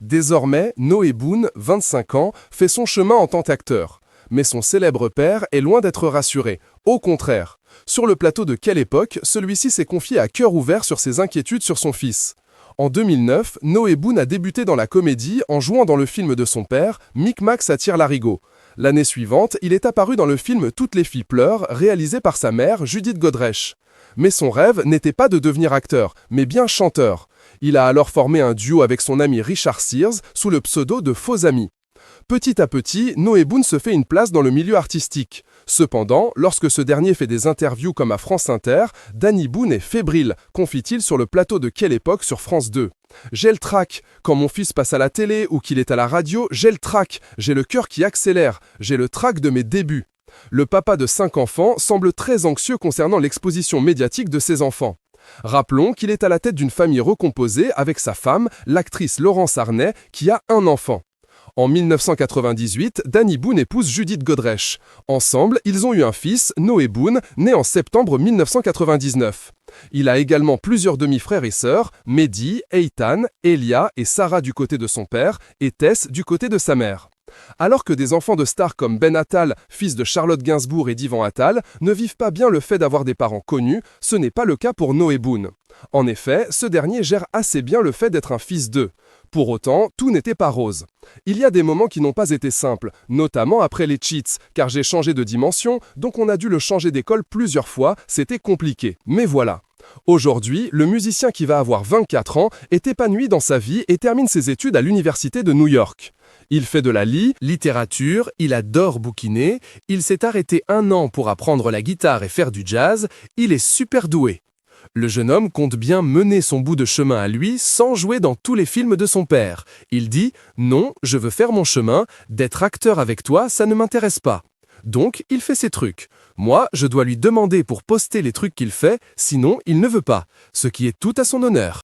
Désormais, Noé Boone, 25 ans, fait son chemin en tant qu'acteur. Mais son célèbre père est loin d'être rassuré. Au contraire. Sur le plateau de Quelle époque, celui-ci s'est confié à cœur ouvert sur ses inquiétudes sur son fils. En 2009, Noé Boone a débuté dans la comédie en jouant dans le film de son père, Micmac ça tire l'arigot. L'année suivante, il est apparu dans le film Toutes les filles pleurent, réalisé par sa mère, Judith Godrèche. Mais son rêve n'était pas de devenir acteur, mais bien chanteur. Il a alors formé un duo avec son ami Richard Sears sous le pseudo de Faux Amis. Petit à petit, Noé Boone se fait une place dans le milieu artistique. Cependant, lorsque ce dernier fait des interviews comme à France Inter, Danny Boone est fébrile, confie-t-il sur le plateau de Quelle époque sur France 2. J'ai le trac. Quand mon fils passe à la télé ou qu'il est à la radio, j'ai le trac. J'ai le cœur qui accélère. J'ai le trac de mes débuts. Le papa de 5 enfants semble très anxieux concernant l'exposition médiatique de ses enfants. Rappelons qu'il est à la tête d'une famille recomposée avec sa femme, l'actrice Laurence Arnay, qui a un enfant. En 1998, Danny Boone épouse Judith Godrèche. Ensemble, ils ont eu un fils, Noé Boone, né en septembre 1999. Il a également plusieurs demi-frères et sœurs, Mehdi, Eitan, Elia et Sarah du côté de son père, et Tess du côté de sa mère. Alors que des enfants de stars comme Ben Attal, fils de Charlotte Gainsbourg et d'Yvan Attal, ne vivent pas bien le fait d'avoir des parents connus, ce n'est pas le cas pour Noé Boone. En effet, ce dernier gère assez bien le fait d'être un fils d'eux. Pour autant, tout n'était pas rose. Il y a des moments qui n'ont pas été simples, notamment après les cheats, car j'ai changé de dimension, donc on a dû le changer d'école plusieurs fois, c'était compliqué. Mais voilà. Aujourd'hui, le musicien qui va avoir 24 ans est épanoui dans sa vie et termine ses études à l'université de New York. Il fait de la littérature, il adore bouquiner, il s'est arrêté 1 an pour apprendre la guitare et faire du jazz, il est super doué. Le jeune homme compte bien mener son bout de chemin à lui sans jouer dans tous les films de son père. Il dit « Non, je veux faire mon chemin, d'être acteur avec toi, ça ne m'intéresse pas ». Donc, il fait ses trucs. Moi, je dois lui demander pour poster les trucs qu'il fait, sinon il ne veut pas, ce qui est tout à son honneur.